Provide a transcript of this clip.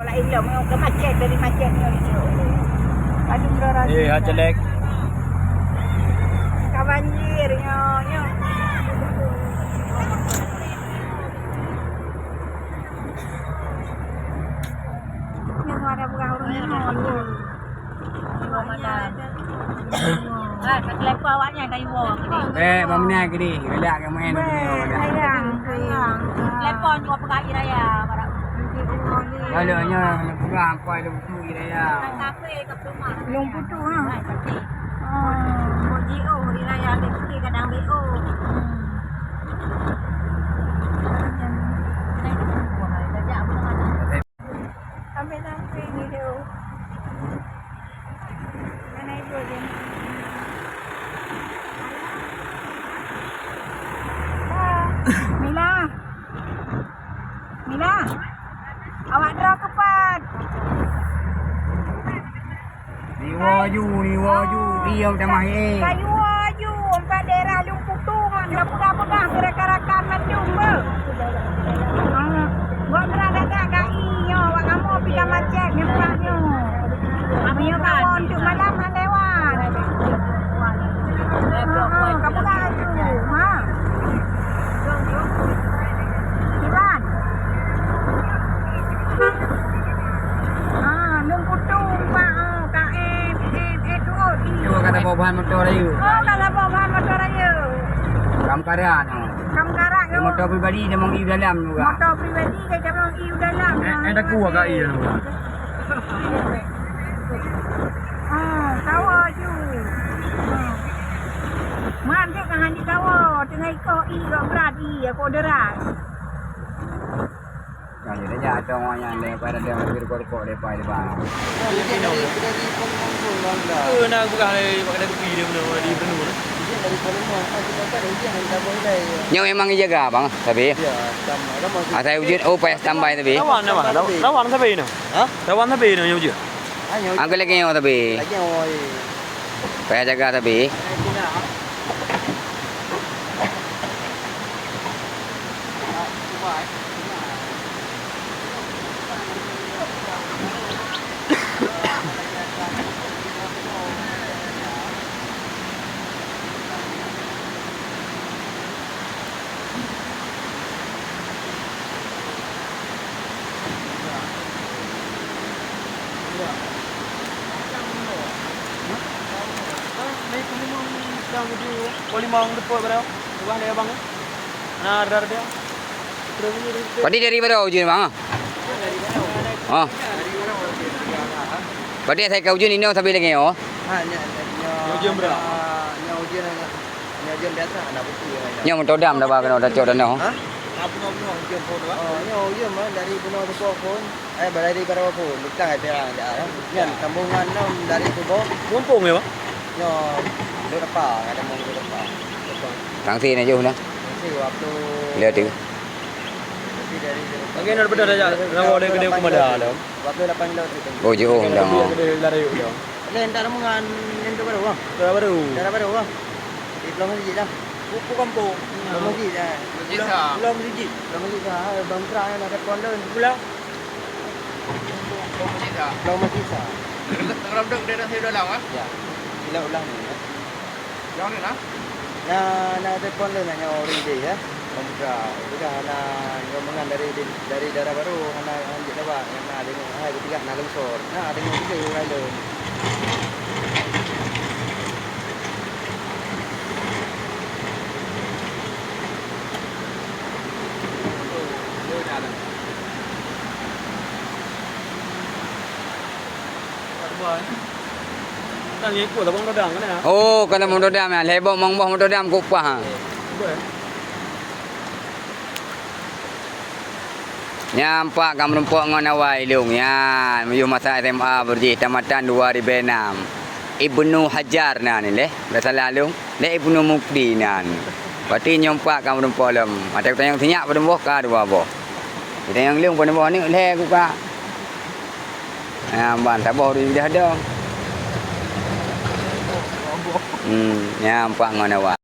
Lah ilmu mau ke macet dari macet ni itu. Aduh berara. Jelek. Kabanjir nyo. Ni ada bukan urang ni. Lepas awaknya dari wong. Mamnya gini, gelak ke main dulu. Sayang. Lepas juga pekai raya. Galanya nak pegang apa ada buku dia ya. Kafe kat rumah. Long putu ha. BO hari raya ada pergi kadang BO. Sampai ni dia. Mana itu dia? Mila. Awak draw kepat. Ni waju, diam dah mai. Kayu waju, empat daerah lumpuh tu man, pegang-pegang kira-kirakan macam ber. Buat berada kat KI nyo, wak kamu pergi macet nampak nyo. Abang kan untuk malam lewat. Kamu dah tu. Ha. Iban. Kata bahan motor ayu. Kata bahan motor ayu. Kamkaran. Kamkaran yo. Motor pribadi dia mau iu dalam juga. Motor pribadi dia mau iu dalam. Ada kuah kat iu juga. Kawa ju. Mantik kan handi kawa tengah ikut iu berat aku deras. Jadi dia jatuh orang yang daripada dia berkorok depan depan. Nak bukan pakai kopi dia benar di penuh. Yang memang jaga bang, tapi. Saya ujian pas tambah tapi. Lawan tapi ni. Ha? Lawan tapi ni yang ujian. Angkat lagi yang tapi. Payah jaga tapi. Polimang depan berapa? Buah dia bang. Nah, ada dia. Padi dari mana ujian bang? Oh. Padi saya kau ujian ini tapi lagi oh. Ujian berapa? Ujian biasa ada buku yang. Yang motor dam dah bang kena dah codan oh. Apa ujian pun doang? Ujian mah dari Gunung Tubuh pun. Dari Barawa pun. Bukan ada ada. Yang sambungan dari Tubuh. Mumpung ya, Bang? Yo, depan ada mau depan. Tangsi ni jauh dah. Nanti waktu Lihat tu. dari Lagi nak benda dah. Rawa dia gede aku dah. waktu 8 kilo tu. Oh jauh dah. Gede lari dah. Ni entar mungan yang tu baru bang. Dah baru. Cara baru bang. Di Pulau Masjid dah. Buku kampung. Pulau Masjid dah. Pulau Masjid. Pulau Masjid dah. Bang Tra yang ada pondok. Pulau. Pulau Masjid dah. Tengah duduk dia dah dalam ah. Ya. Ulang ni. Yang ni lah. Na ada pondok nanya orang dia ya. Bang Tra. Sudah anak rombongan dari daerah baru anak anjing dah bang. Yang ada hai ketiga nak longsor. Nah ada yang tiga orang lain. Tang ni kuat abang dodang kan ya? Oh kalau motor dam ya, lebok mong motor dam kupah. Nyampak kamu rumput dengan awal ilung ya. Menuju masa SMA berjih tamatan 2006. Ibnu Hajar nah ni leh. Dah salah alung. Leh Ibnu Mukdi nan. Berarti nyampak kamu rumput lem. Ada kita yang tinyak pada bawah ka dua bawah. Kita yang ilung pada bawah ni leh aku ka. Ban tak bawah dia dah ada. Nyampak dengan awal.